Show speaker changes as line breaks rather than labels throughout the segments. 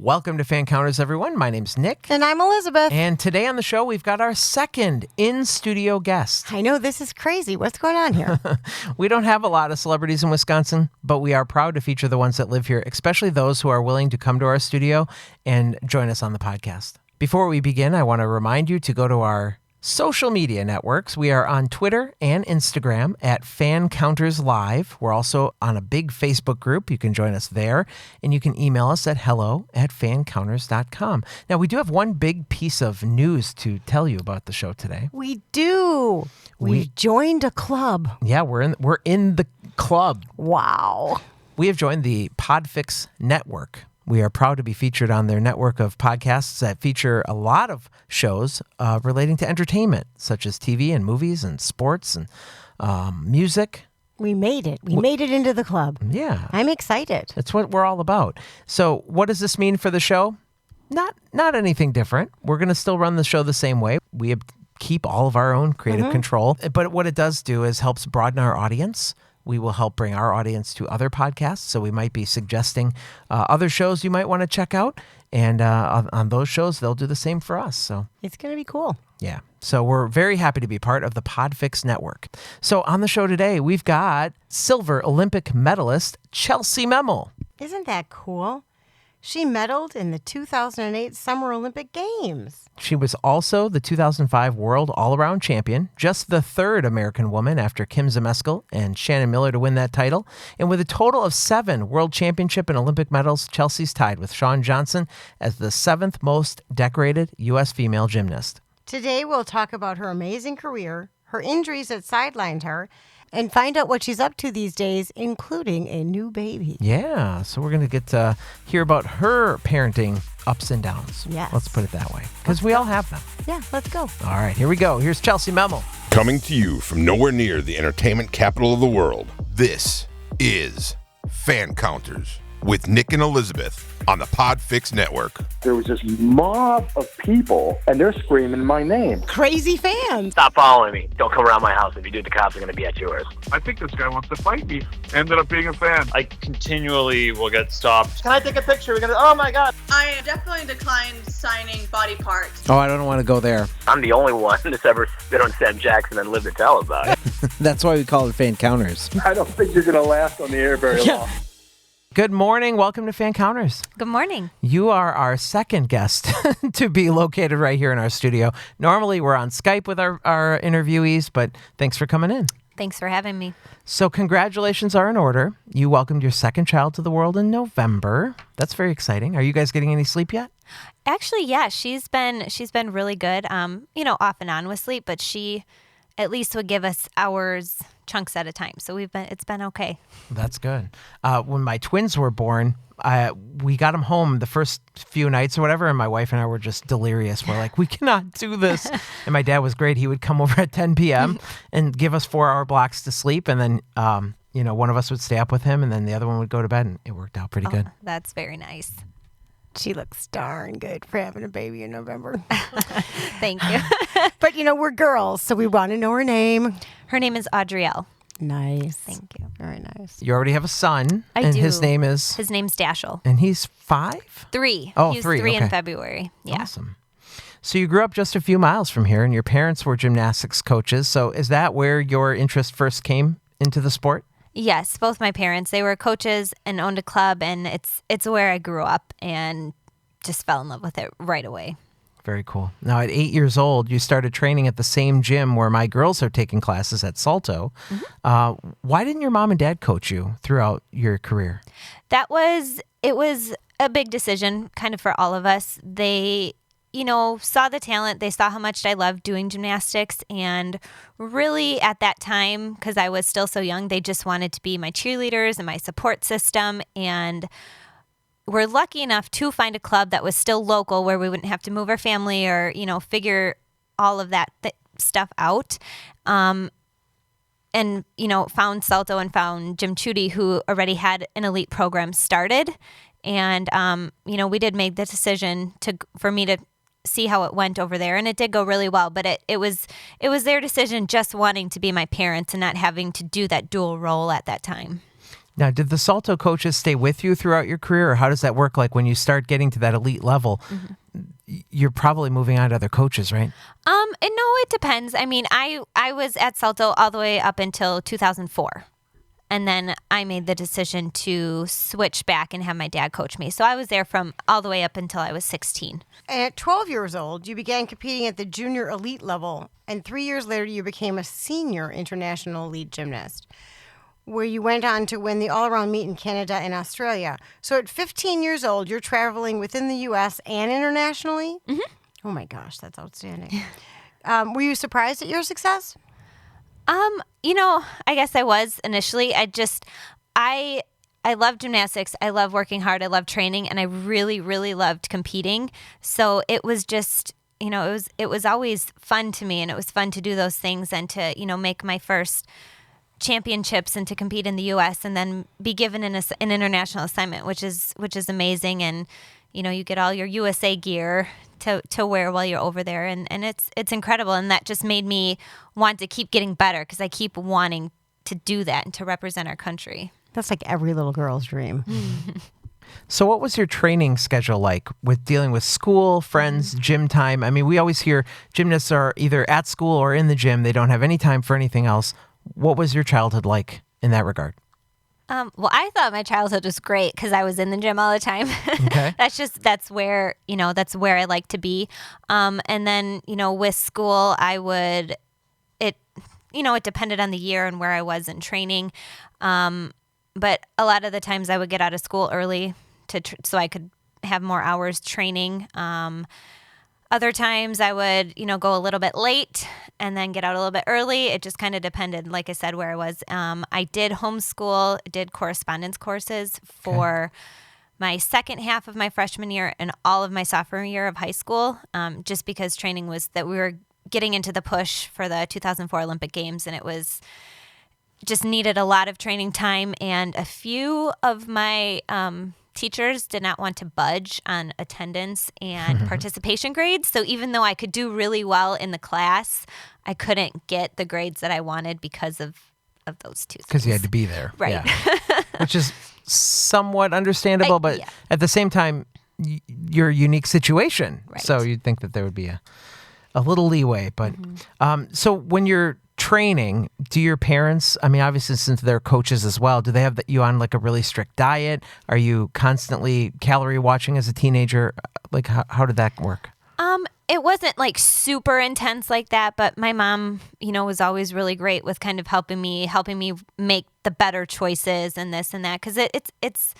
Welcome to Fancounters, everyone. My name's Nick.
And I'm Elizabeth.
And today on the show, we've got our second in-studio guest.
I know, this is crazy. What's going on here?
We don't have a lot of celebrities in Wisconsin, but we are proud to feature the ones that live here, especially those who are willing to come to our studio and join us on the podcast. Before we begin, I want to remind you to go to our social media networks. We are on Twitter and Instagram at Fancounters Live. We're also on a big Facebook group. You can join us there, and you can email us at hello@fancounters.com. Now, we do have one big piece of news to tell you about the show today.
We do. We've joined a club.
Yeah, we're in the club.
Wow.
We have joined the Podfix Network. We are proud to be featured on their network of podcasts that feature a lot of shows relating to entertainment, such as TV and movies and sports and music.
We made it. We made it into the club.
Yeah.
I'm excited.
That's what we're all about. So what does this mean for the show? Not anything different. We're going to still run the show the same way. We keep all of our own creative control. But what it does do is helps broaden our audience. We will help bring our audience to other podcasts, so we might be suggesting other shows you might want to check out, and on those shows, they'll do the same for us. So
It's going to be cool.
yeah, so we're very happy to be part of the Podfix Network. So on the show today, we've got silver Olympic medalist Chellsie Memmel.
Isn't that cool? She medaled in the 2008 Summer Olympic Games.
She was also the 2005 World All-Around Champion, just the third American woman after Kim Zmeskal and Shannon Miller to win that title. And with a total of 7 World Championship and Olympic medals, Chelsie's tied with Shawn Johnson as the 7th most decorated U.S. female gymnast.
Today, we'll talk about her amazing career, her injuries that sidelined her, and find out what she's up to these days, including a new baby.
Yeah, so we're going to get to hear about her parenting ups and downs.
Yes.
Let's put it that way, because we all have them.
Yeah, let's go.
All right, here we go. Here's Chellsie Memmel.
Coming to you from nowhere near the entertainment capital of the world, this is Fancounters with Nick and Elizabeth on the Podfix Network.
There was this mob of people, and they're screaming my name.
Crazy fans.
Stop following me. Don't come around my house. If you do, the cops are going to be at yours.
I think this guy wants to fight me. Ended up being a fan.
I continually will get stopped.
Can I take a picture? We're going to, oh my God.
I definitely declined signing body parts.
Oh, I don't want to go there.
I'm the only one that's ever spit on Sam Jackson and lived to tell about it.
That's why we call it Fancounters.
I don't think you're going to last on the air very long.
Good morning. Welcome to Fancounters.
Good morning.
You are our second guest to be located right here in our studio. Normally, we're on Skype with our interviewees, but thanks for coming in.
Thanks for having me.
So congratulations are in order. You welcomed your second child to the world in November. That's very exciting. Are you guys getting any sleep yet?
Actually, yeah, she's been really good. Off and on with sleep, but she at least would give us hours, chunks at a time. So it's been okay.
That's good. When my twins were born, we got them home the first few nights or whatever, and my wife and I were just delirious. We're like, we cannot do this. And my dad was great. He would come over at 10 p.m. and give us 4-hour blocks to sleep, and then one of us would stay up with him, and then the other one would go to bed, and it worked out pretty good.
That's very nice.
She looks darn good for having a baby in November.
Thank you.
But, we're girls, so we want to know her name.
Her name is Audrielle.
Nice.
Thank you.
Very nice.
You already have a son.
I
and
do.
His name's
Dashel.
And he's 5?
3.
Oh,
he was
3.
3
okay.
in February. Yeah.
Awesome. So you grew up just a few miles from here, and your parents were gymnastics coaches. So is that where your interest first came into the sport?
Yes, both my parents. They were coaches and owned a club, and it's where I grew up and just fell in love with it right away.
Very cool. Now, at 8 years old, you started training at the same gym where my girls are taking classes at Salto. Mm-hmm. Why didn't your mom and dad coach you throughout your career?
It was a big decision kind of for all of us. They, saw the talent. They saw how much I loved doing gymnastics. And really at that time, because I was still so young, they just wanted to be my cheerleaders and my support system. And we're lucky enough to find a club that was still local where we wouldn't have to move our family or, figure all of that stuff out. And, found Salto and found Jim Chudy, who already had an elite program started. And, we did make the decision for me to see how it went over there. And it did go really well, but it was their decision just wanting to be my parents and not having to do that dual role at that time.
Now, did the Salto coaches stay with you throughout your career, or how does that work? Like when you start getting to that elite level, you're probably moving on to other coaches, right?
And no, it depends. I mean, I was at Salto all the way up until 2004. And then I made the decision to switch back and have my dad coach me. So I was there from all the way up until I was 16.
And at 12 years old, you began competing at the junior elite level. And 3 years later, you became a senior international elite gymnast, where you went on to win the all-around meet in Canada and Australia. So at 15 years old, you're traveling within the U.S. and internationally? Oh, my gosh, that's outstanding. Were you surprised at your success?
I guess I was initially. I love gymnastics. I love working hard. I love training, and I really, really loved competing. So it was just, it was always fun to me, and it was fun to do those things and to, make my first championships and to compete in the U.S. and then be given an international assignment, which is amazing. And, you get all your USA gear to wear while you're over there. And it's incredible. And that just made me want to keep getting better because I keep wanting to do that and to represent our country.
That's like every little girl's dream.
So what was your training schedule like with dealing with school, friends, gym time? I mean, we always hear gymnasts are either at school or in the gym. They don't have any time for anything else. What was your childhood like in that regard?
Well, I thought my childhood was great because I was in the gym all the time.
Okay.
that's where I like to be. And then, with school, it depended on the year and where I was in training. But a lot of the times I would get out of school early so I could have more hours training. Other times I would, go a little bit late and then get out a little bit early. It just kind of depended, like I said, where I was. I did homeschool, did correspondence courses for my second half of my freshman year and all of my sophomore year of high school, just because training was that we were getting into the push for the 2004 Olympic Games, and it was just needed a lot of training time. And a few of my teachers did not want to budge on attendance and participation grades. So even though I could do really well in the class, I couldn't get the grades that I wanted because of those two things.
Because you had to be there.
Right.
Yeah. Which is somewhat understandable, but at the same time, you're a unique situation.
Right.
So you'd think that there would be a little leeway. But so when you're training, do your parents, I mean, obviously since they're coaches as well, do they have you on like a really strict diet? Are you constantly calorie watching as a teenager? Like how did that work?
It wasn't like super intense like that, but my mom, was always really great with kind of helping me make the better choices and this and that. Cause it's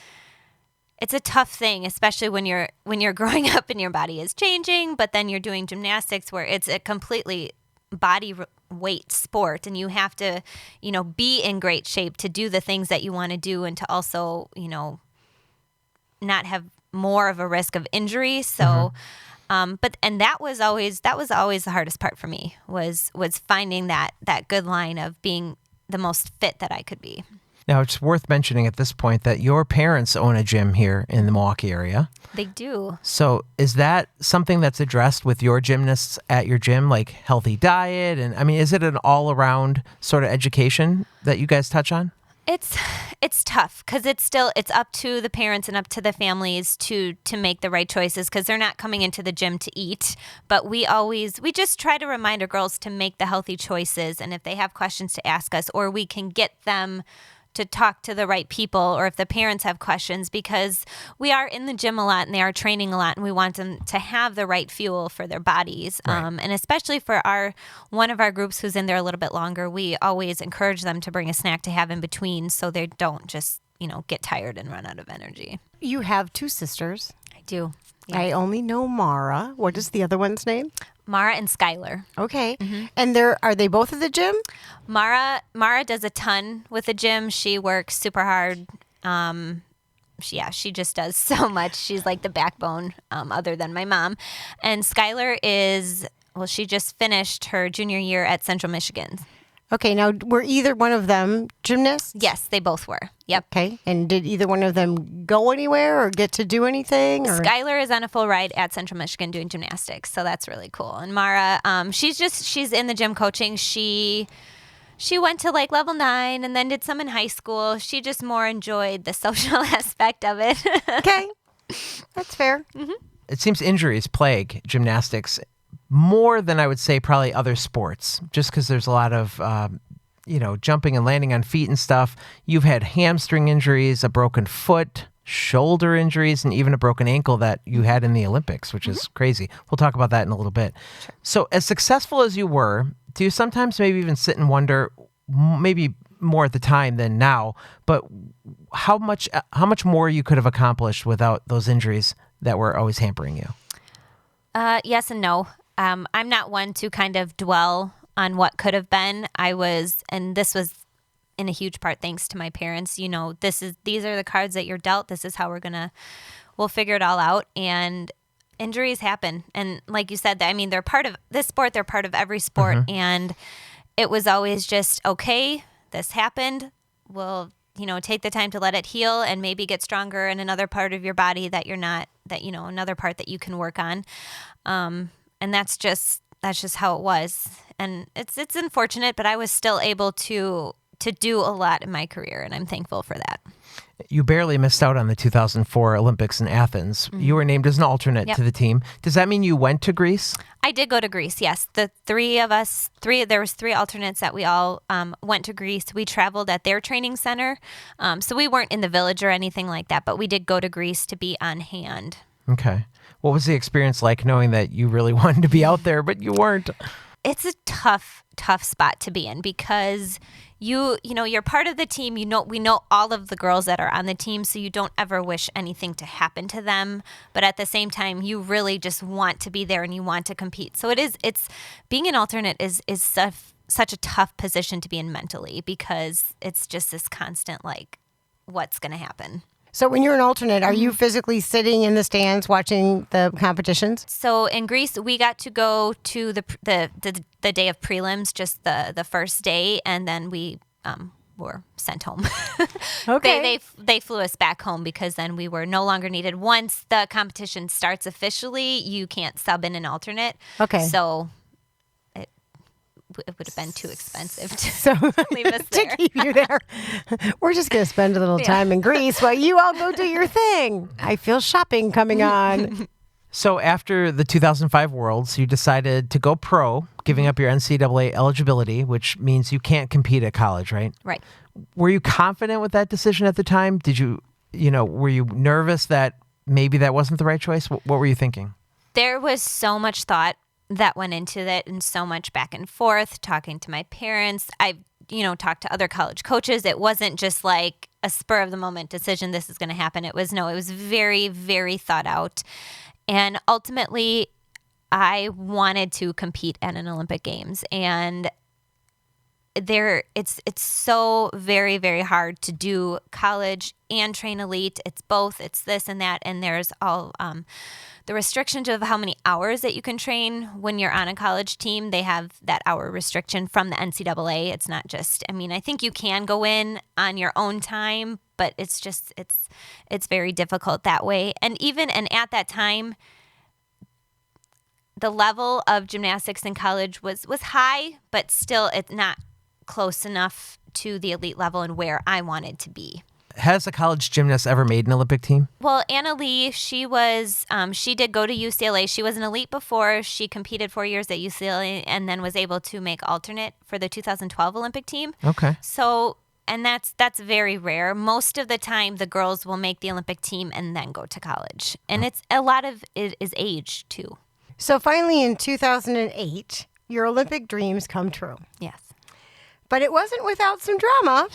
a tough thing, especially when you're growing up and your body is changing, but then you're doing gymnastics where it's a completely body weight sport, and you have to, be in great shape to do the things that you want to do and to also, not have more of a risk of injury. So, and that was always the hardest part for me was finding that good line of being the most fit that I could be.
Now, it's worth mentioning at this point that your parents own a gym here in the Milwaukee area.
They do.
So is that something that's addressed with your gymnasts at your gym, like healthy diet? And I mean, is it an all-around sort of education that you guys touch on?
It's tough because it's up to the parents and up to the families to make the right choices because they're not coming into the gym to eat. But we just try to remind our girls to make the healthy choices, and if they have questions to ask us, or we can get them to talk to the right people, or if the parents have questions, because we are in the gym a lot and they are training a lot, and we want them to have the right fuel for their bodies. Right. And especially for one of our groups who's in there a little bit longer, we always encourage them to bring a snack to have in between so they don't just, get tired and run out of energy.
You have two sisters.
I do. Yeah.
I only know Mara. What is the other one's name?
Mara and Skylar.
Okay. And are they both at the gym?
Mara does a ton with the gym. She works super hard. She just does so much. She's like the backbone other than my mom. And Skylar she just finished her junior year at Central Michigan.
Okay, now were either one of them gymnasts?
Yes, they both were. Yep.
Okay, and did either one of them go anywhere or get to do anything? Or?
Skylar is on a full ride at Central Michigan doing gymnastics, so that's really cool. And Mara, she's in the gym coaching. She She went to like level 9 and then did some in high school. She just more enjoyed the social aspect of it.
Okay. That's fair.
It seems injuries plague gymnastics more than I would say probably other sports, just because there's a lot of, jumping and landing on feet and stuff. You've had hamstring injuries, a broken foot, shoulder injuries, and even a broken ankle that you had in the Olympics, which is crazy. We'll talk about that in a little bit. Sure. So as successful as you were, do you sometimes maybe even sit and wonder, maybe more at the time than now, but how much more you could have accomplished without those injuries that were always hampering you?
Yes and no. I'm not one to kind of dwell on what could have been. And this was in a huge part thanks to my parents. These are the cards that you're dealt. This is how we'll figure it all out. And injuries happen. And like you said, they're part of this sport. They're part of every sport. And it was always just, okay, this happened. We'll, take the time to let it heal and maybe get stronger in another part of your body another part that you can work on. And that's just how it was. And it's unfortunate, but I was still able to do a lot in my career, and I'm thankful for that.
You barely missed out on the 2004 Olympics in Athens. You were named as an alternate to the team. Does that mean you went to Greece?
I did go to Greece, yes. The three of us, there was 3 alternates that we all went to Greece. We traveled at their training center. So we weren't in the village or anything like that, but we did go to Greece to be on hand.
Okay. What was the experience like knowing that you really wanted to be out there, but you weren't?
It's a tough spot to be in because you're part of the team. We know all of the girls that are on the team, so you don't ever wish anything to happen to them. But at the same time, you really just want to be there and you want to compete. So it's being an alternate is such a tough position to be in mentally because it's just this constant like, what's going to happen?
So when you're an alternate, are you physically sitting in the stands watching the competitions?
So in Greece, we got to go to the day of prelims, just the first day, and then we were sent home.
Okay.
They flew us back home because then we were no longer needed. Once the competition starts officially, you can't sub in an alternate.
Okay.
So it would have been too expensive to leave us there.
To keep you there. We're just going to spend a little time in Greece while you all go do your thing. I feel shopping coming on.
So after the 2005 Worlds, you decided to go pro, giving up your NCAA eligibility, which means you can't compete at college, right?
Right.
Were you confident with that decision at the time? Did were you nervous that maybe that wasn't the right choice? What were you thinking?
There was so much thought that went into it and so much back and forth, talking to my parents. I talked to other college coaches. It wasn't just like a spur of the moment decision, this is going to happen. It was very, very thought out. And ultimately, I wanted to compete at an Olympic Games. And it's so very, very hard to do college and train elite. It's both. It's this and that. And there's all the restrictions of how many hours that you can train when you're on a college team. They have that hour restriction from the NCAA. It's not just, I think you can go in on your own time, but it's very difficult that way. And at that time, the level of gymnastics in college was high, but still it's not close enough to the elite level and where I wanted to be.
Has a college gymnast ever made an Olympic team?
Well, Anna Lee, she did go to UCLA. She was an elite before. She competed 4 years at UCLA and then was able to make alternate for the 2012 Olympic team.
Okay.
So, and that's very rare. Most of the time, the girls will make the Olympic team and then go to college. And it's a lot of it is age, too.
So finally, in 2008, your Olympic dreams come true.
Yes.
But it wasn't without some drama.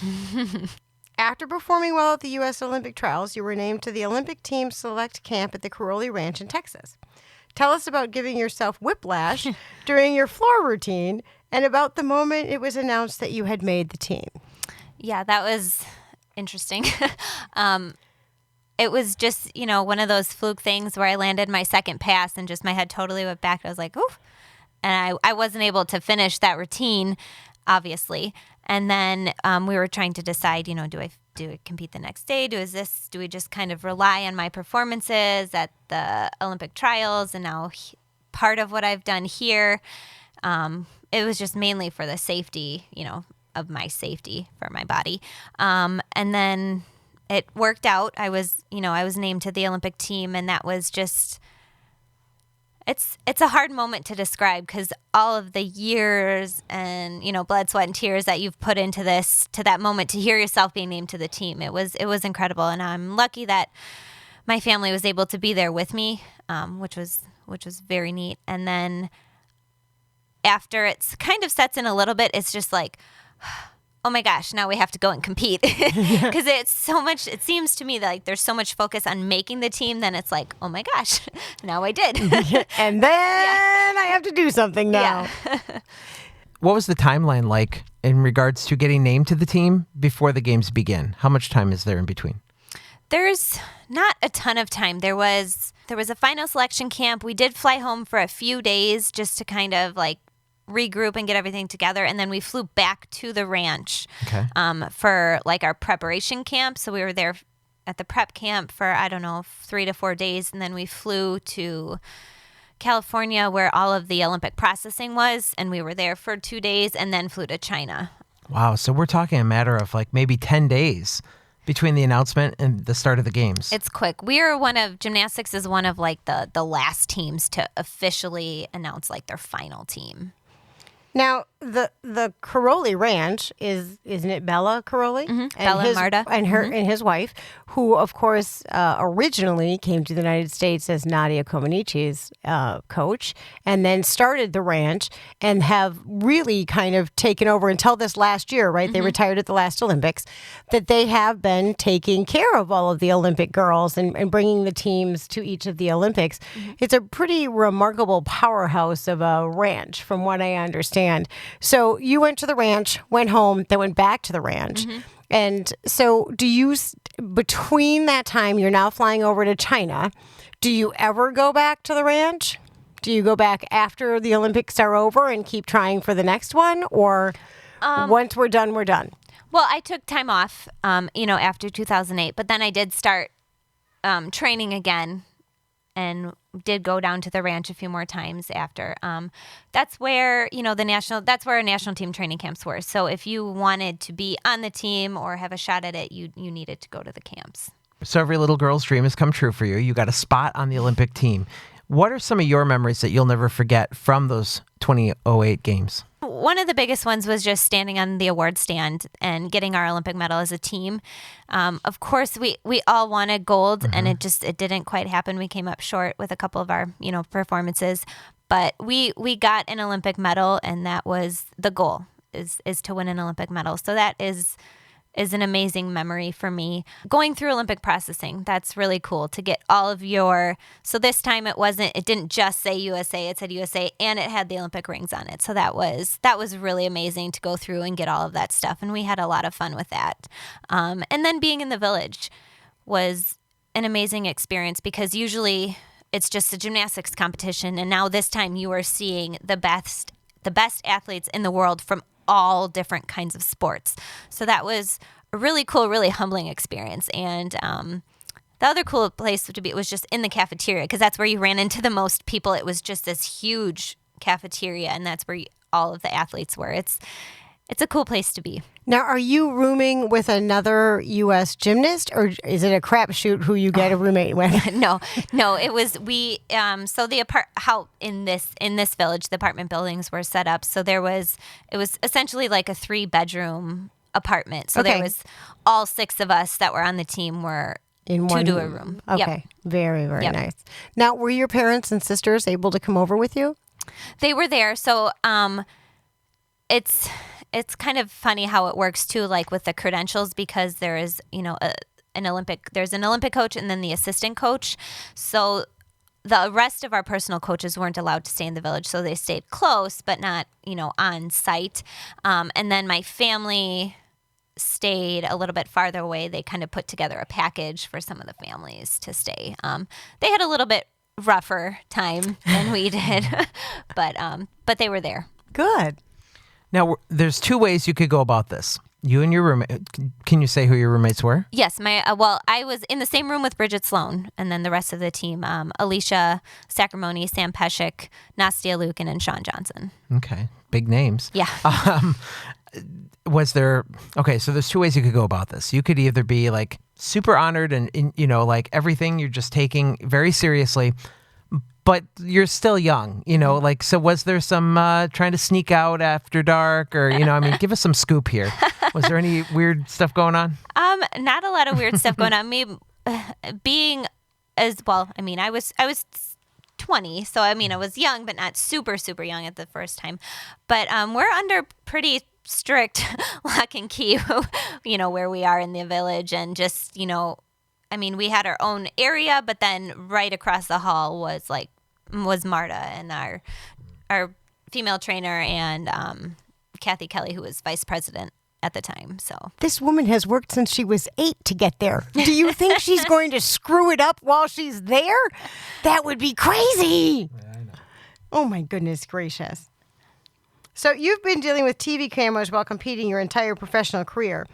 After performing well at the U.S. Olympic trials, you were named to the Olympic team select camp at the Caroli Ranch in Texas. Tell us about giving yourself whiplash during your floor routine and about the moment it was announced that you had made the team.
Yeah, that was interesting. It was just, one of those fluke things where I landed my second pass and just my head totally went back. I was like, oof. And I wasn't able to finish that routine, obviously. And then we were trying to decide, do I compete the next day? Do we just kind of rely on my performances at the Olympic trials? And now part of what I've done here, it was just mainly for the safety, of my safety for my body. And then it worked out. I was named to the Olympic team, and that was just, it's a hard moment to describe because all of the years and, blood, sweat, and tears that you've put into this, to that moment, to hear yourself being named to the team, it was incredible. And I'm lucky that my family was able to be there with me, which was very neat. And then after it's kind of sets in a little bit, it's just like, oh my gosh, now we have to go and compete. Because it's so much, it seems to me that like there's so much focus on making the team, then it's like, oh my gosh, now I did.
And then I have to do something now.
Yeah.
What was the timeline like in regards to getting named to the team before the games begin? How much time is there in between?
There's not a ton of time. There was a final selection camp. We did fly home for a few days just to kind of like regroup and get everything together, and then we flew back to the ranch for like our preparation camp. So we were there at the prep camp for 3 to 4 days, and then we flew to California where all of the Olympic processing was, and we were there for 2 days, and then flew to China.
Wow, so we're talking a matter of like maybe 10 days between the announcement and the start of the games.
It's quick. Gymnastics is one of like the last teams to officially announce like their final team.
Now, the Caroli Ranch isn't it Bella Caroli?
Mm-hmm. Bella and Marta.
And and his wife, who, of course, originally came to the United States as Nadia Comaneci's coach, and then started the ranch and have really kind of taken over until this last year, right? Mm-hmm. They retired at the last Olympics, that they have been taking care of all of the Olympic girls and bringing the teams to each of the Olympics. Mm-hmm. It's a pretty remarkable powerhouse of a ranch, from what I understand. So you went to the ranch, went home, then went back to the ranch. Mm-hmm. And so between that time, you're now flying over to China. Do you ever go back to the ranch? Do you go back after the Olympics are over and keep trying for the next one? Or once we're done, we're done?
Well, I took time off, after 2008, but then I did start training again and did go down to the ranch a few more times after. That's where, that's where our national team training camps were. So if you wanted to be on the team or have a shot at it, you needed to go to the camps.
So every little girl's dream has come true for you. You got a spot on the Olympic team. What are some of your memories that you'll never forget from those 2008 games?
One of the biggest ones was just standing on the award stand and getting our Olympic medal as a team. Of course, we all wanted gold, mm-hmm. and it didn't quite happen. We came up short with a couple of our performances, but we got an Olympic medal, and that was the goal is to win an Olympic medal. So that is an amazing memory for me. Going through Olympic processing, that's really cool to get all of so this time it didn't just say USA, it said USA, and it had the Olympic rings on it. So that was really amazing to go through and get all of that stuff. And we had a lot of fun with that. And then being in the village was an amazing experience because usually it's just a gymnastics competition. And now this time you are seeing the best athletes in the world from all different kinds of sports. So that was a really cool, really humbling experience. And the other cool place to be was just in the cafeteria because that's where you ran into the most people. It was just this huge cafeteria, and that's where all of the athletes were. It's a cool place to be.
Now, are you rooming with another U.S. gymnast, or is it a crapshoot who you get a roommate with?
No, it was so how in this village the apartment buildings were set up. So it was essentially like a 3-bedroom apartment. So there was all 6 of us that were on the team were in one to a room.
Okay, yep. Very, very nice. Now, were your parents and sisters able to come over with you?
They were there. So it's kind of funny how it works too, like with the credentials, because there is, there's an Olympic coach and then the assistant coach. So the rest of our personal coaches weren't allowed to stay in the village. So they stayed close, but not, on site. And then my family stayed a little bit farther away. They kind of put together a package for some of the families to stay. They had a little bit rougher time than we did, but they were there.
Good.
Now, there's 2 ways you could go about this. You and your roommate. Can you say who your roommates were?
Yes. I was in the same room with Bridget Sloan, and then the rest of the team, Alicia Sacramone, Sam Peshek, Nastia Lukin, and Sean Johnson.
Okay. Big names.
Yeah.
was there, okay, so there's two ways you could go about this. You could either be like super honored and like everything you're just taking very seriously, but you're still young, like, so was there some trying to sneak out after dark or, give us some scoop here. Was there any weird stuff going on?
Not a lot of weird stuff going on. Me being as well, I was 20, so I was young, but not super, super young at the first time. But we're under pretty strict lock and key, where we are in the village, and just, we had our own area, but then right across the hall was Marta and our female trainer and Kathy Kelly, who was vice president at the time. So
this woman has worked since she was 8 to get there. Do you think she's going to screw it up while she's there? That would be crazy.
Yeah, I know.
Oh my goodness gracious. So you've been dealing with TV cameras while competing your entire professional career.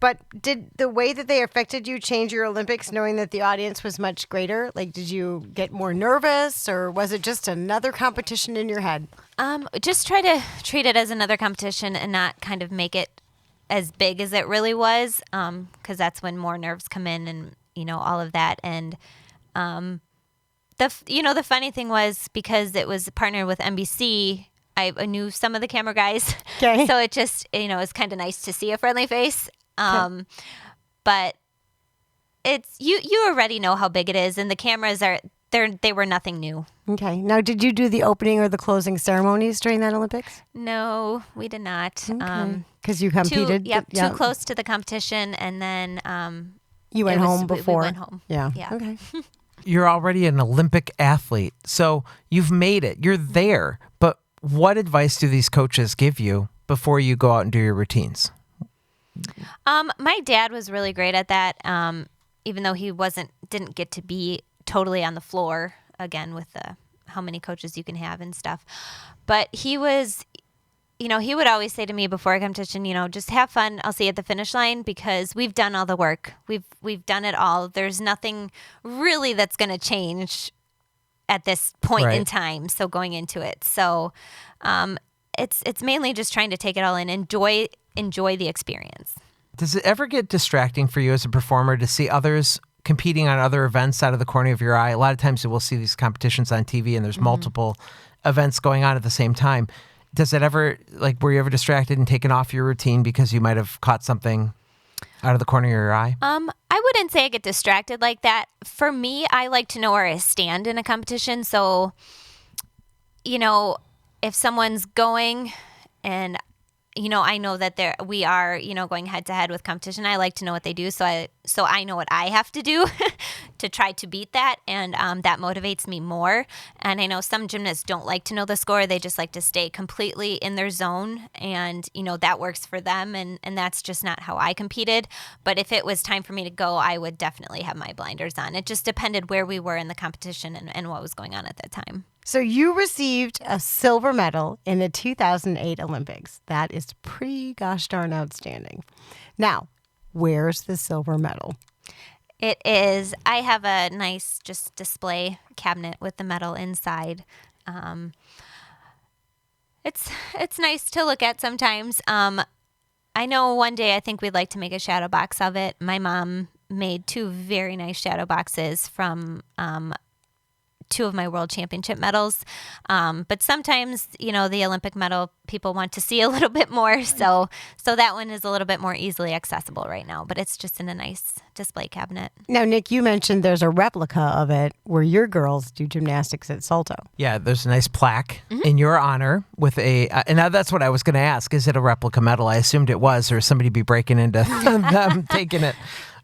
But did the way that they affected you change your Olympics, knowing that the audience was much greater? Like, did you get more nervous, or was it just another competition in your head?
Just try to treat it as another competition and not kind of make it as big as it really was, because that's when more nerves come in and, all of that. And the funny thing was, because it was partnered with NBC, I knew some of the camera guys.
Okay.
So it just, it's kind of nice to see a friendly face. But it's you already know how big it is, and the cameras they were nothing new.
Okay. Now, did you do the opening or the closing ceremonies during that Olympics?
No, we did not.
Okay. Because you competed.
Too close to the competition, and then
you went home before.
We went home.
Yeah.
Okay.
You're already an Olympic athlete, so you've made it. You're there. But what advice do these coaches give you before you go out and do your routines?
My dad was really great at that. Even though he didn't get to be totally on the floor, again, with how many coaches you can have and stuff. But he was, he would always say to me before a competition, just have fun. I'll see you at the finish line, because we've done all the work. We've done it all. There's nothing really that's going to change at this point in time. So going into it. So, it's mainly just trying to take it all in, enjoy the experience.
Does it ever get distracting for you as a performer to see others competing on other events out of the corner of your eye? A lot of times we'll see these competitions on TV and there's multiple events going on at the same time. Does it ever, were you ever distracted and taken off your routine because you might have caught something out of the corner of your eye?
I wouldn't say I get distracted like that. For me, I like to know where I stand in a competition. So, if someone's going and I know that we are, going head to head with competition. I like to know what they do, so I know what I have to do to try to beat that, and that motivates me more. And I know some gymnasts don't like to know the score; they just like to stay completely in their zone, and that works for them. And that's just not how I competed. But if it was time for me to go, I would definitely have my blinders on. It just depended where we were in the competition and what was going on at that time.
So you received a silver medal in the 2008 Olympics. That is pretty gosh darn outstanding. Now, where's the silver medal?
It is. I have a nice just display cabinet with the medal inside. It's nice to look at sometimes. I know one day I think we'd like to make a shadow box of it. My mom made 2 very nice shadow boxes from 2 of my world championship medals. But sometimes, the Olympic medal, people want to see a little bit more. So that one is a little bit more easily accessible right now, but it's just in a nice display cabinet.
Now, Nick, you mentioned there's a replica of it where your girls do gymnastics at Salto.
Yeah, there's a nice plaque in your honor with and now that's what I was going to ask. Is it a replica medal? I assumed it was, or somebody be breaking into them taking it.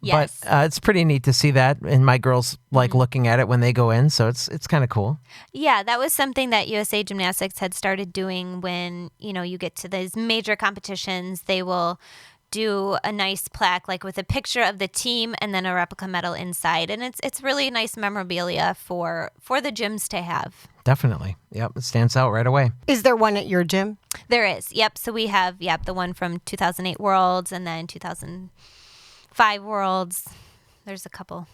Yes.
But it's pretty neat to see that, and my girls like looking at it when they go in, so it's kind of cool.
Yeah, that was something that USA Gymnastics had started doing when, you get to these major competitions. They will do a nice plaque, with a picture of the team and then a replica medal inside, and it's really nice memorabilia for the gyms to have.
Definitely. Yep, it stands out right away.
Is there one at your gym?
There is. Yep. So we have the one from 2008 Worlds and then 2005 Worlds. There's a couple.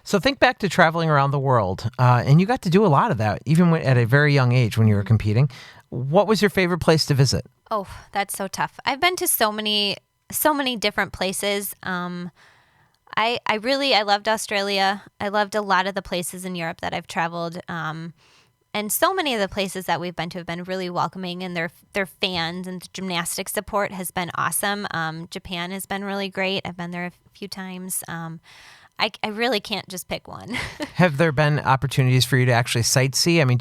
So think back to traveling around the world, and you got to do a lot of that, even at a very young age when you were competing. What was your favorite place to visit?
Oh, that's so tough. I've been to so many different places. I loved Australia. I loved a lot of the places in Europe that I've traveled. And so many of the places that we've been to have been really welcoming, and their fans and the gymnastic support has been awesome. Japan has been really great. I've been there a few times. I really can't just pick one.
Have there been opportunities for you to actually sightsee? I mean,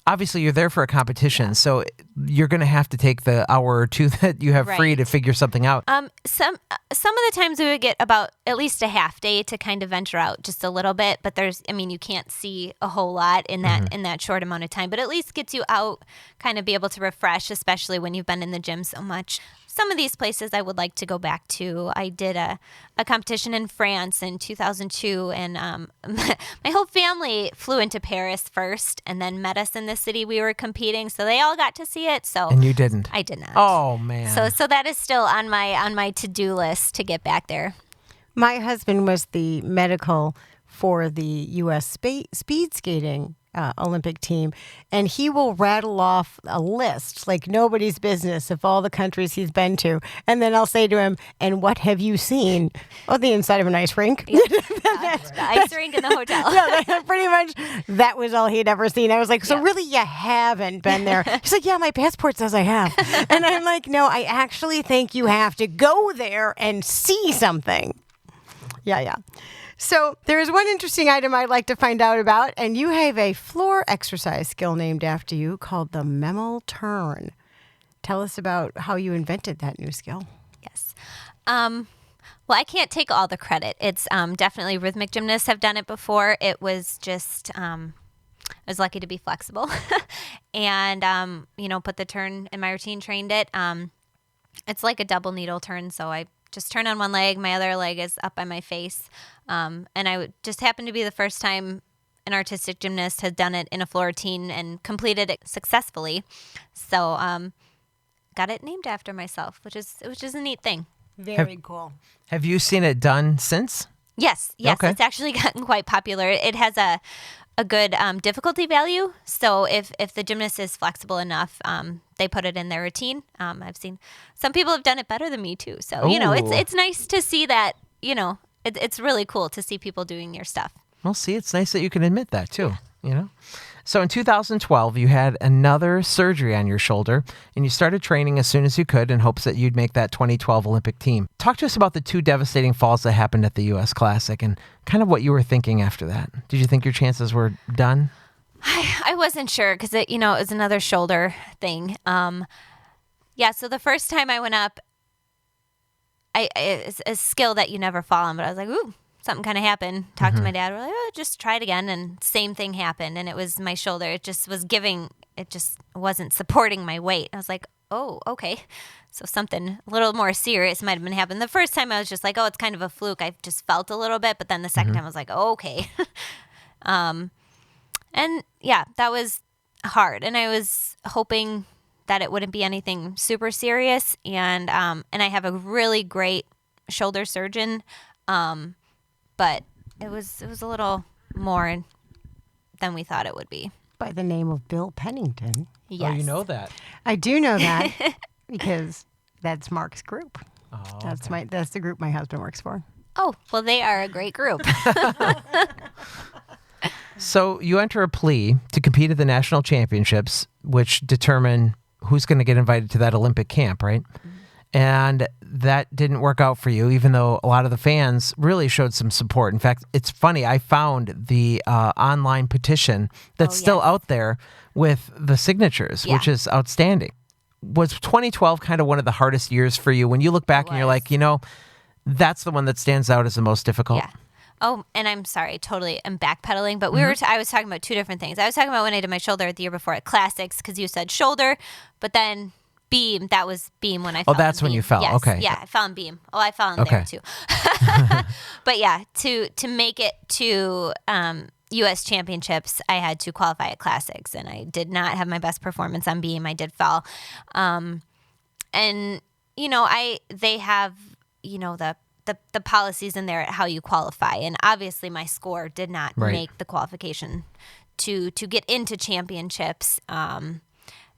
obviously you're there for a competition, so you're going to have to take the hour or two that you have free to figure something out.
Some of the times we would get about at least a half day to kind of venture out just a little bit, but you can't see a whole lot in that short amount of time, but at least gets you out, kind of be able to refresh, especially when you've been in the gym so much. Some of these places I would like to go back to. I did a competition in France in 2002, and my whole family flew into Paris first and then met us in the city we were competing, so they all got to see it. So
and you didn't?
I did not.
Oh, man.
So that is still on my to-do list to get back there.
My husband was the medical for the U.S. speed skating Olympic team, and he will rattle off a list like nobody's business of all the countries he's been to, and then I'll say to him, "And what have you seen?" Oh, the inside of an ice rink.
The ice rink in the hotel.
Yeah, pretty much that was all he'd ever seen. I was like, "So really you haven't been there?" He's like, "Yeah, my passport says I have." And I'm like, "No, I actually think you have to go there and see something." Yeah. So there's one interesting item I'd like to find out about, and you have a floor exercise skill named after you called the Memmel turn. Tell us about how you invented that new skill.
Yes. Well, I can't take all the credit. It's definitely rhythmic gymnasts have done it before. It was just, I was lucky to be flexible and, put the turn in my routine, trained it. It's like a double needle turn, so I just turn on one leg, my other leg is up by my face. And I just happened to be the first time an artistic gymnast had done it in a floor routine and completed it successfully. So got it named after myself, which is a neat thing.
Very cool.
Have you seen it done since?
Yes. Okay. It's actually gotten quite popular. It has a good difficulty value. So if the gymnast is flexible enough, they put it in their routine. I've seen some people have done it better than me too. So, it's nice to see that, it's really cool to see people doing your stuff.
Well, see, it's nice that you can admit that too, So in 2012, you had another surgery on your shoulder, and you started training as soon as you could in hopes that you'd make that 2012 Olympic team. Talk to us about the two devastating falls that happened at the U.S. Classic and kind of what you were thinking after that. Did you think your chances were done?
I wasn't sure because it was another shoulder thing. So the first time I went up, it's a skill that you never fall on, but I was like, ooh. Something kind of happened. Talked to my dad. We're like, just try it again. And same thing happened. And it was my shoulder. It just wasn't supporting my weight. I was like, oh, okay. So something a little more serious might have been happening. The first time I was just like, oh, it's kind of a fluke. I just felt a little bit. But then the second time I was like, oh, okay. That was hard. And I was hoping that it wouldn't be anything super serious. And I have a really great shoulder surgeon. But it was a little more than we thought it would be.
By the name of Bill Pennington.
Yes.
Oh, you know that.
I do know that because that's Mark's group.
Oh,
That's the group my husband works for.
Oh, well, they are a great group.
So you enter a plea to compete at the national championships, which determine who's going to get invited to that Olympic camp, right? Mm-hmm. And that didn't work out for you, even though a lot of the fans really showed some support. In fact, it's funny. I found the online petition that's still out there with the signatures, which is outstanding. Was 2012 kind of one of the hardest years for you? When you look back and you're like, that's the one that stands out as the most difficult?
Yeah. Oh, and I'm sorry, totally. I'm backpedaling, but I was talking about two different things. I was talking about when I did my shoulder the year before at Classics, because you said shoulder, but then beam, that was beam when I fell.
Oh, that's when you fell.
Yes.
Okay.
Yeah, I fell in beam. Oh, I fell in there too. But yeah, to make it to U.S. championships, I had to qualify at Classics, and I did not have my best performance on beam. I did fall. They have, the policies in there at how you qualify. And obviously my score did not make the qualification to get into championships.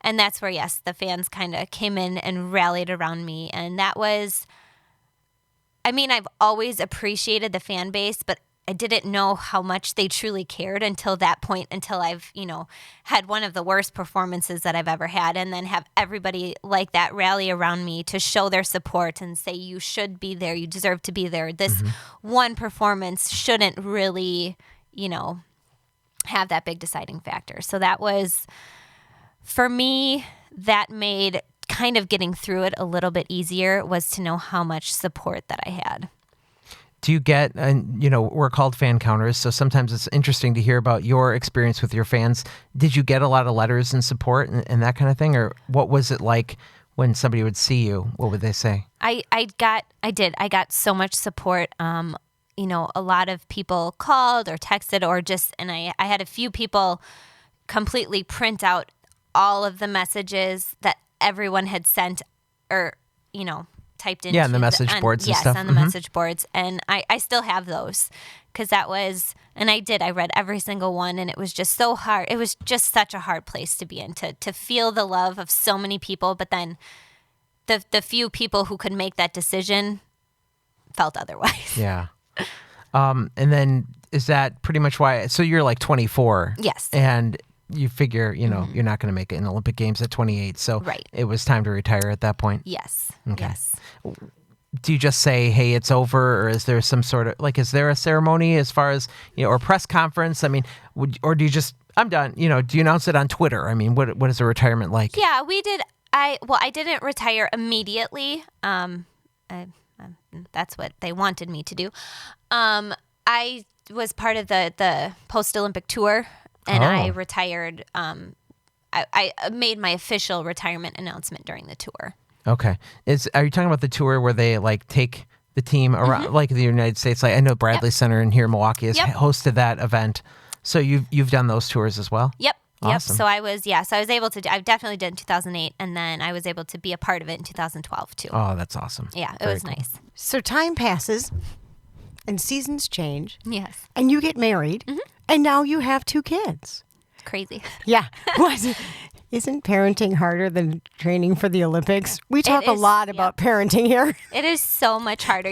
And that's where, yes, the fans kind of came in and rallied around me. And that was, I mean, I've always appreciated the fan base, but I didn't know how much they truly cared until that point, until I've, had one of the worst performances that I've ever had, and then have everybody like that rally around me to show their support and say, you should be there, you deserve to be there. This one performance shouldn't really, have that big deciding factor. So that was, for me, that made kind of getting through it a little bit easier, was to know how much support that I had.
Do you get, and we're called Fancounters, so sometimes it's interesting to hear about your experience with your fans. Did you get a lot of letters and support and that kind of thing? Or what was it like when somebody would see you? What would they say? I got so much support. A lot of people called or texted or and I had a few people completely print out all of the messages that everyone had sent or, typed into. Yeah, on the message boards and stuff.
Yes, on the message boards. And I still have those because that was, and I read every single one, and it was just so hard. It was just such a hard place to be in, to feel the love of so many people, but then the few people who could make that decision felt otherwise.
Yeah. And then is that pretty much why, so you're like 24.
Yes.
And you figure, you're not going to make it in Olympic Games at 28. So
right.
It was time to retire at that point.
Yes.
Okay.
Yes.
Do you just say, hey, it's over? Or is there some sort of, is there a ceremony as far as, or press conference? I mean, or do you just, I'm done, do you announce it on Twitter? I mean, what is a retirement like?
Yeah, we did. I didn't retire immediately. That's what they wanted me to do. I was part of the post-Olympic tour, and I retired. I made my official retirement announcement during the tour.
Okay. Are you talking about the tour where they take the team around, like the United States? Like I know Bradley Center in here in Milwaukee has hosted that event. So you've done those tours as well?
Yep.
Awesome.
Yep. So I was able to, I definitely did in 2008, and then I was able to be a part of it in 2012 too.
Oh, that's awesome.
Yeah, it
Very
was
cool.
nice.
So time passes and seasons change.
Yes.
And you get married, and now you have 2 kids.
Crazy.
Yeah. Isn't parenting harder than training for the Olympics? We talk a lot about parenting here.
It is so much harder.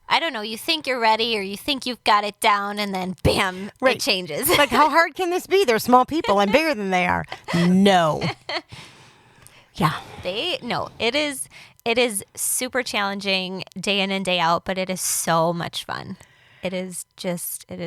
I don't know, you think you're ready or you think you've got it down, and then bam, it changes.
Like, how hard can this be? They're small people. I'm bigger than they are. No. Yeah.
It is super challenging day in and day out, but it is so much fun. It is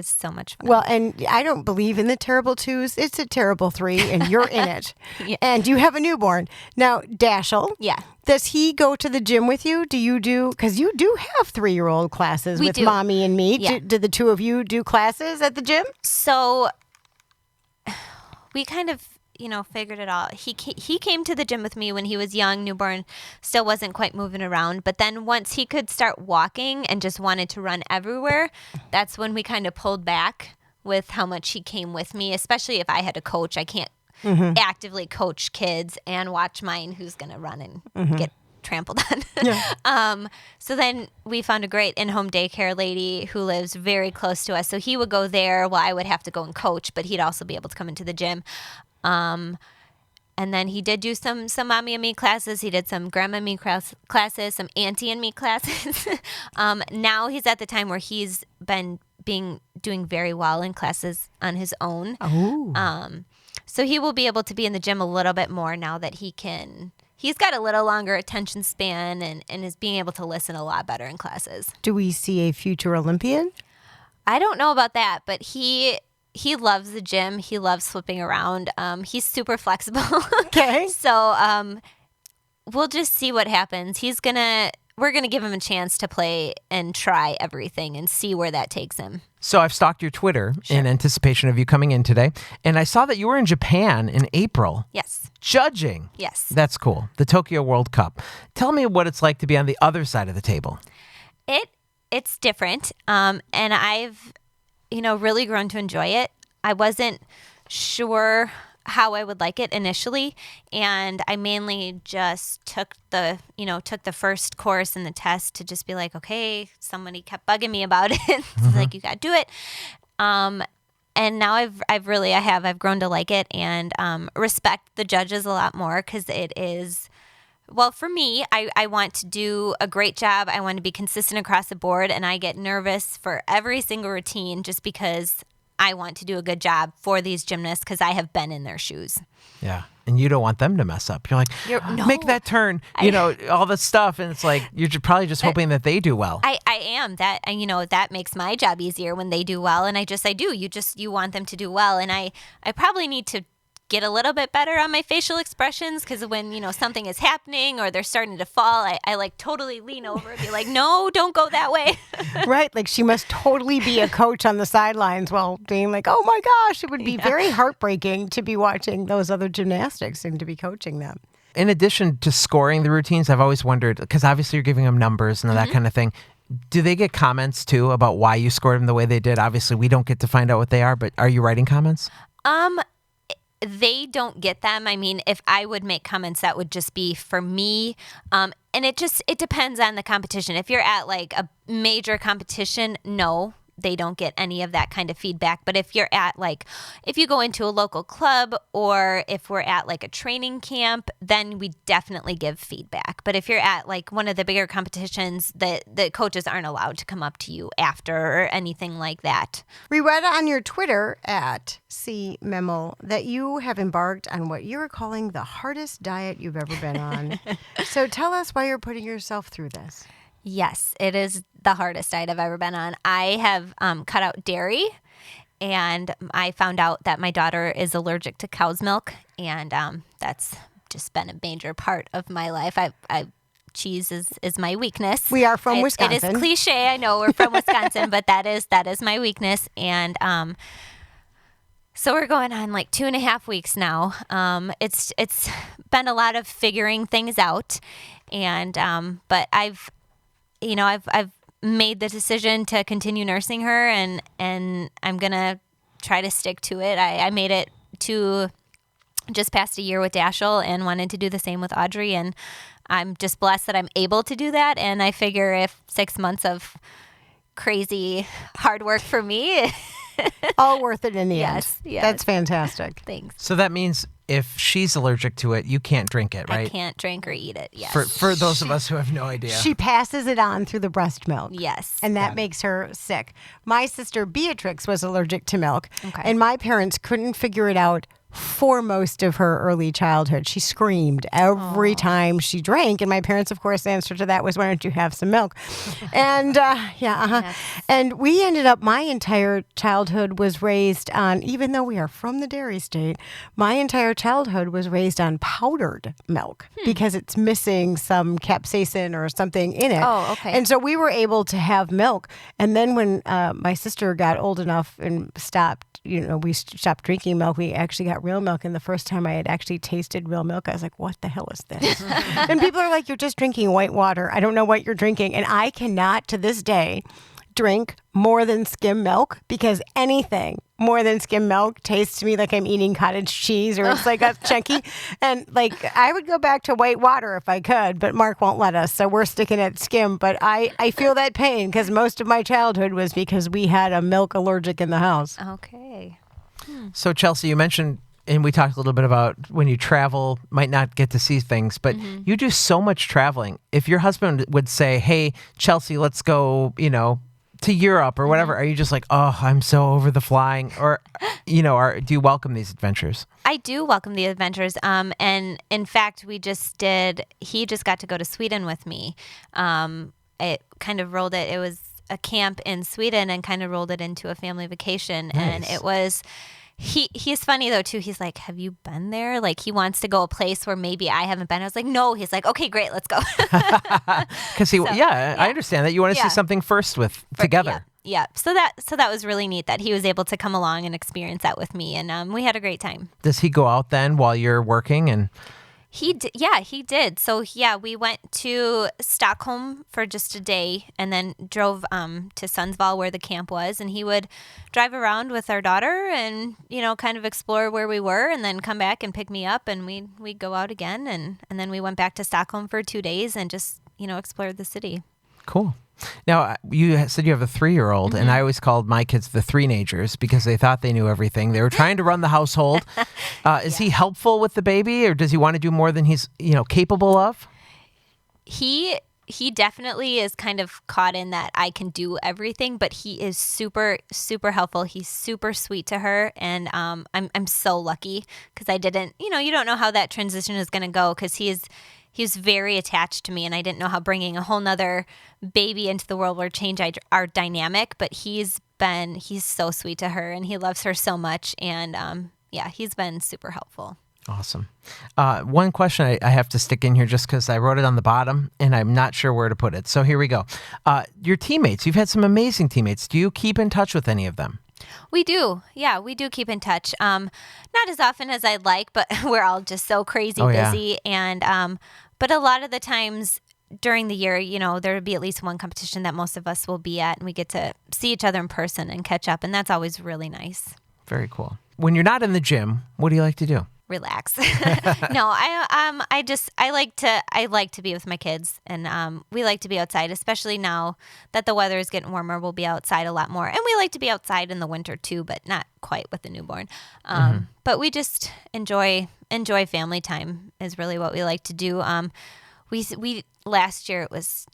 so much fun.
Well, and I don't believe in the terrible 2s. It's a terrible 3, and you're in it.
Yeah.
And you have a newborn. Now, Dashiell.
Yeah.
Does he go to the gym with you? Because you do have 3-year-old classes with Mommy and me.
Yeah.
Do the 2 of you do classes at the gym?
So we kind of, figured it out. He came to the gym with me when he was young, newborn, still wasn't quite moving around. But then once he could start walking and just wanted to run everywhere, that's when we kind of pulled back with how much he came with me, especially if I had a coach. I can't actively coach kids and watch mine who's going to run and get trampled on.
Yeah.
So then we found a great in-home daycare lady who lives very close to us. So he would go there while I would have to go and coach, but he'd also be able to come into the gym. And then he did do some mommy and me classes. He did some grandma and me classes, some auntie and me classes. Now he's at the time where he's been doing very well in classes on his own.
Oh.
So he will be able to be in the gym a little bit more now that he's got a little longer attention span and is being able to listen a lot better in classes.
Do we see a future Olympian?
I don't know about that, but he loves the gym. He loves flipping around. He's super flexible.
Okay.
So we'll just see what happens. We're gonna give him a chance to play and try everything and see where that takes him.
So I've stalked your Twitter in anticipation of you coming in today, and I saw that you were in Japan in April.
Yes.
Judging.
Yes.
That's cool. The Tokyo World Cup. Tell me what it's like to be on the other side of the table.
It's different, and I've really grown to enjoy it. I wasn't sure how I would like it initially, and I mainly just took the first course in the test to just be like, okay, somebody kept bugging me about it. It's like, you got to do it. now I've grown to like it and respect the judges a lot more because it is, well, for me, I want to do a great job. I want to be consistent across the board, and I get nervous for every single routine just because I want to do a good job for these gymnasts because I have been in their shoes.
Yeah. And you don't want them to mess up. You're like, make that turn, all this stuff. And it's like, you're probably just hoping that they do well.
I am that, that makes my job easier when they do well. And I do. You want them to do well. And I probably need to get a little bit better on my facial expressions because when, something is happening or they're starting to fall, I like totally lean over and be like, no, don't go that way.
Right. Like she must totally be a coach on the sidelines while being like, oh my gosh, it would be very heartbreaking to be watching those other gymnastics and to be coaching them.
In addition to scoring the routines, I've always wondered, because obviously you're giving them numbers and that kind of thing. Do they get comments too about why you scored them the way they did? Obviously, we don't get to find out what they are, but are you writing comments?
They don't get them. I mean, if I would make comments, that would just be for me. And it depends on the competition. If you're at like a major competition, no, they don't get any of that kind of feedback. But if you're at if you go into a local club or if we're at like a training camp, then we definitely give feedback. But if you're at like one of the bigger competitions, the coaches aren't allowed to come up to you after or anything like that.
We read on your Twitter at Chellsie Memmel that you have embarked on what you're calling the hardest diet you've ever been on. So tell us why you're putting yourself through this.
Yes, it is the hardest diet I've ever been on. I have cut out dairy, and I found out that my daughter is allergic to cow's milk, and that's just been a major part of my life. Cheese is my weakness.
We are from Wisconsin.
It is cliche. I know we're from Wisconsin, but that is my weakness, and so we're going on like 2.5 weeks now. It's been a lot of figuring things out, and but I've made the decision to continue nursing her, and I'm gonna try to stick to it. I made it to just past a year with Dashiell and wanted to do the same with Audrey, and I'm just blessed that I'm able to do that. And I figure if 6 months of crazy hard work for me,
all worth it in the end.
Yes.
That's fantastic.
Thanks.
So that means if she's allergic to it, you can't drink it, right?
I can't drink or eat it, yes.
For those of us who have no idea.
She passes it on through the breast milk.
Yes.
And that makes her sick. My sister Beatrix was allergic to milk.
Okay.
And my parents couldn't figure it out for most of her early childhood. She screamed every time she drank. And my parents, of course, the answer to that was, why don't you have some milk? And and we ended up, my entire childhood was raised on, even though we are from the dairy state, my entire childhood was raised on powdered milk because it's missing some capsaicin or something in it.
Oh, okay.
And so we were able to have milk. And then when my sister got old enough and stopped, we stopped drinking milk, we actually got real milk. And the first time I had actually tasted real milk, I was like, what the hell is this? And people are like, you're just drinking white water. I don't know what you're drinking. And I cannot, to this day, drink more than skim milk, because anything more than skim milk tastes to me like I'm eating cottage cheese, or it's like a chunky. And like, I would go back to white water if I could, but Mark won't let us. So we're sticking at skim. But I feel that pain because most of my childhood was because we had a milk allergic in the house.
Okay.
So Chellsie, you mentioned, and we talked a little bit about when you travel, might not get to see things, but you do so much traveling. If your husband would say, hey, Chellsie, let's go, to Europe or whatever, are you just like, oh, I'm so over the flying? Or, do you welcome these adventures?
I do welcome the adventures. And in fact, he just got to go to Sweden with me. It kind of rolled it. It was a camp in Sweden and kind of rolled it into a family vacation.
Nice.
And it was, he's funny though too. He's like, have you been there? Like he wants to go a place where maybe I haven't been. I was like, no. He's like, okay, great, let's go.
Because I understand that you want to see something first together.
Yeah. So that was really neat that he was able to come along and experience that with me, and we had a great time.
Does he go out then while you're working? And
he did. So we went to Stockholm for just a day, and then drove to Sundsvall where the camp was, and he would drive around with our daughter and kind of explore where we were, and then come back and pick me up, and we'd go out again, and then we went back to Stockholm for 2 days and just explored the city.
Cool. Now, you said you have a 3-year-old, and I always called my kids the three-nagers because they thought they knew everything. They were trying to run the household. Is he helpful with the baby, or does he want to do more than he's capable of?
He definitely is kind of caught in that I can do everything, but he is super, super helpful. He's super sweet to her, and I'm so lucky because I didn't, you don't know how that transition is going to go because he's very attached to me, and I didn't know how bringing a whole nother baby into the world would change our dynamic, but he's so sweet to her, and he loves her so much, and he's been super helpful.
Awesome. One question I have to stick in here just because I wrote it on the bottom and I'm not sure where to put it. So here we go. Your teammates, you've had some amazing teammates. Do you keep in touch with any of them?
We do. Yeah, we do keep in touch. Not as often as I'd like, but we're all just so crazy busy. And but a lot of the times during the year, there would be at least one competition that most of us will be at, and we get to see each other in person and catch up. And that's always really nice.
Very cool. When you're not in the gym, what do you like to do?
Relax. No, I like to be with my kids, and we like to be outside, especially now that the weather is getting warmer. We'll be outside a lot more, and we like to be outside in the winter too, but not quite with the newborn. But we just enjoy family time is really what we like to do. We last year it was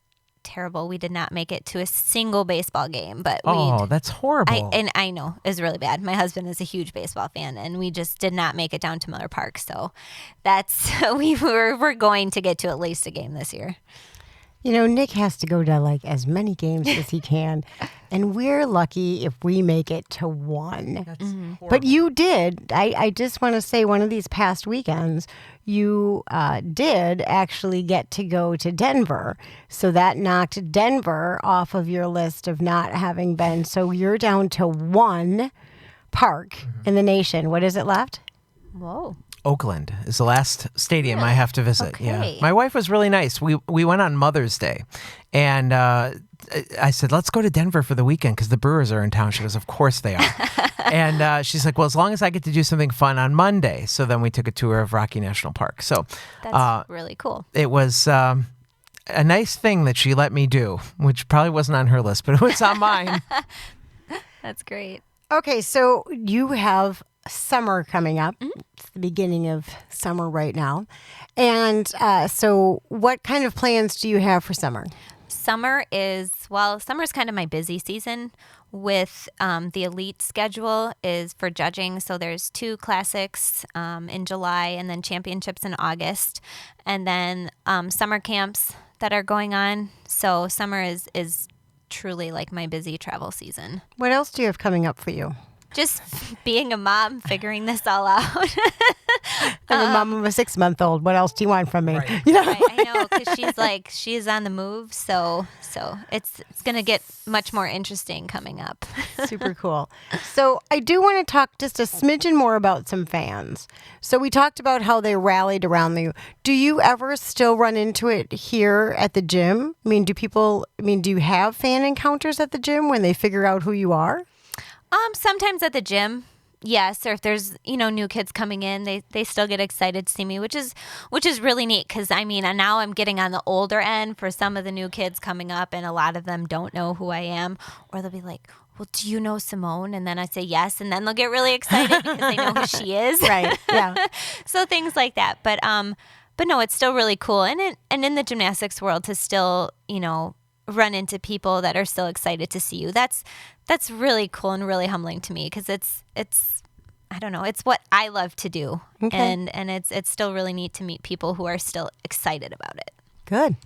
terrible. We did not make it to a single baseball game, but
that's horrible.
I know it was really bad. My husband is a huge baseball fan, and we just did not make it down to Miller Park. So that's we're going to get to at least a game this year.
Nick has to go to as many games as he can, and we're lucky if we make it to one.
That's horrible.
But you did. I just want to say one of these past weekends, you did actually get to go to Denver. So that knocked Denver off of your list of not having been. So you're down to one park in the nation. What is it left?
Whoa.
Oakland is the last stadium I have to visit.
Okay.
Yeah, my wife was really nice. We went on Mother's Day, and I said, let's go to Denver for the weekend because the Brewers are in town. She goes, of course they are. And she's like, well, as long as I get to do something fun on Monday. So then we took a tour of Rocky National Park. So
that's really cool.
It was a nice thing that she let me do, which probably wasn't on her list, but it was on mine.
That's great.
Okay, so you have summer coming up. It's the beginning of summer right now. And so what kind of plans do you have for summer?
Summer is kind of my busy season with the elite schedule is for judging. So there's 2 classics in July and then championships in August. And then summer camps that are going on. So summer is truly like my busy travel season.
What else do you have coming up for you?
Just being a mom, figuring this all out.
I'm a mom of a 6-month-old. What else do you want from me?
Right.
I know, because she's on the move, so it's going to get much more interesting coming up.
Super cool. So I do want to talk just a smidgen more about some fans. So we talked about how they rallied around you. Do you ever still run into it here at the gym? Do you have fan encounters at the gym when they figure out who you are?
Sometimes at the gym, yes. Or if there's new kids coming in, they still get excited to see me, which is really neat because now I'm getting on the older end for some of the new kids coming up, and a lot of them don't know who I am, or they'll be like, well, do you know Simone? And then I say yes, and then they'll get really excited because they know who she is.
Right. Yeah.
So things like that, but no, it's still really cool, and in the gymnastics world to still run into people that are still excited to see you. That's really cool and really humbling to me because it's I don't know, it's what I love to do. Okay. And it's still really neat to meet people who are still excited about it.
Good.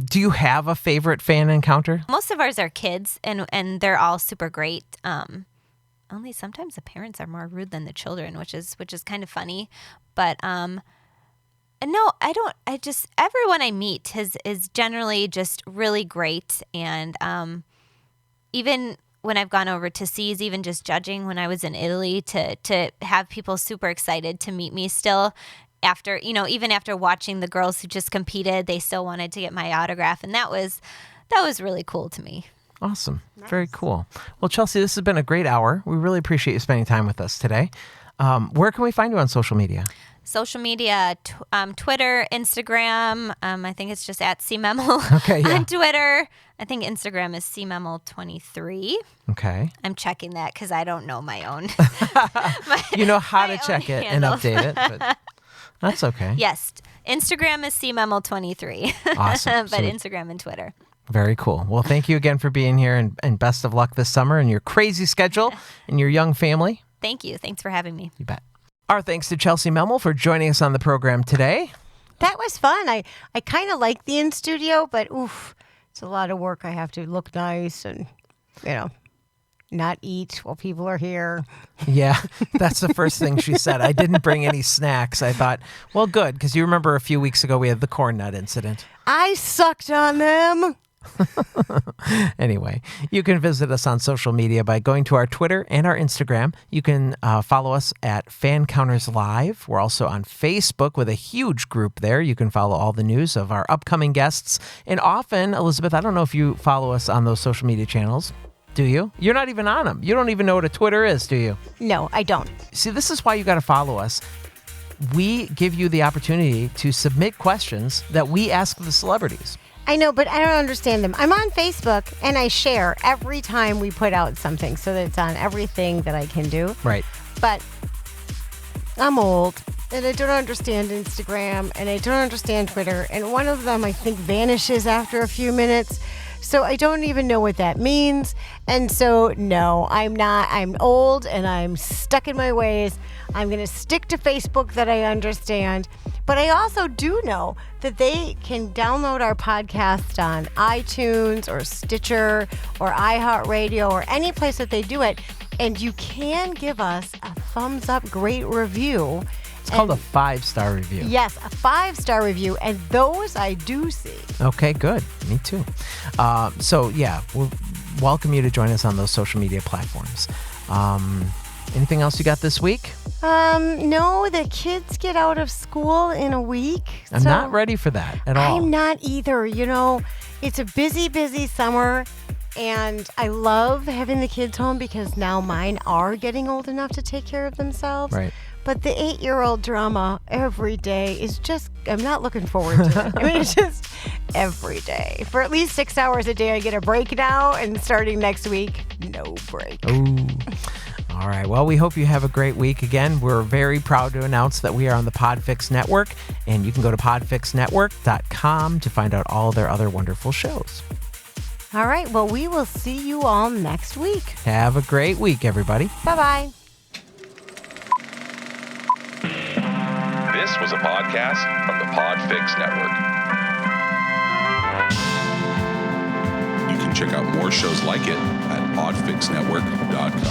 Do you have a favorite fan encounter?
Most of ours are kids and they're all super great. Only sometimes the parents are more rude than the children, which is kind of funny. But no, I don't. Everyone I meet is generally just really great. And even when I've gone over to seas, even just judging when I was in Italy, to have people super excited to meet me still after, even after watching the girls who just competed, they still wanted to get my autograph. And that was really cool to me.
Awesome. Nice. Very cool. Well, Chellsie, this has been a great hour. We really appreciate you spending time with us today. Where can we find you on social media?
social media, Twitter, Instagram. I think it's just at Memmel
Okay, yeah.
on Twitter. I think Instagram is Memmel23.
Okay.
I'm checking that because I don't know my own.
You know how to
my
check
own
it and
handle.
update it, but that's okay.
Yes, Instagram is Memmel23.
Awesome.
But
So-
Instagram and Twitter.
Very cool. Well, thank you again for being here, and best of luck this summer in your crazy schedule and your young family.
Thank you. Thanks for having me.
You bet. Our thanks to Chellsie Memmel for joining us on the program today.
That was fun. I kind of like the in studio, but oof, it's a lot of work. I have to look nice and, not eat while people are here.
Yeah, that's the first thing she said. I didn't bring any snacks. I thought, well, good, because you remember a few weeks ago we had the corn nut incident.
I sucked on them.
Anyway, you can visit us on social media by going to our Twitter and our Instagram. You can follow us at Fancounters Live. We're also on Facebook with a huge group there. You can follow all the news of our upcoming guests. And often, Elizabeth, I don't know if you follow us on those social media channels. Do you? You're not even on them. You don't even know what a Twitter is, do you?
No, I don't.
See, this is why you got to follow us. We give you the opportunity to submit questions that we ask the celebrities.
I know, but I don't understand them. I'm on Facebook, and I share every time we put out something so that it's on everything that I can do.
Right.
But I'm old, and I don't understand Instagram, and I don't understand Twitter, and one of them, I think, vanishes after a few minutes. So I don't even know what that means. And so, no, I'm not. I'm old, and I'm stuck in my ways. I'm going to stick to Facebook that I understand. But I also do know that they can download our podcast on iTunes or Stitcher or iHeartRadio or any place that they do it. And you can give us a thumbs up, great review.
It's called a 5-star review.
Yes, a 5-star review. And those I do see.
Okay, good. Me too. We'll welcome you to join us on those social media platforms. Anything else you got this week?
No, the kids get out of school in a week.
I'm not ready for that at all.
I'm not either. It's a busy, busy summer, and I love having the kids home because now mine are getting old enough to take care of themselves.
Right.
But the 8-year-old drama every day is just, I'm not looking forward to it. I mean, it's just every day. For at least 6 hours a day, I get a break now, and starting next week, no break.
Ooh. All right. Well, we hope you have a great week. Again, we're very proud to announce that we are on the Podfix Network, and you can go to podfixnetwork.com to find out all their other wonderful shows.
All right. Well, we will see you all next week.
Have a great week, everybody.
Bye-bye.
This was a podcast from the Podfix Network. You can check out more shows like it at podfixnetwork.com.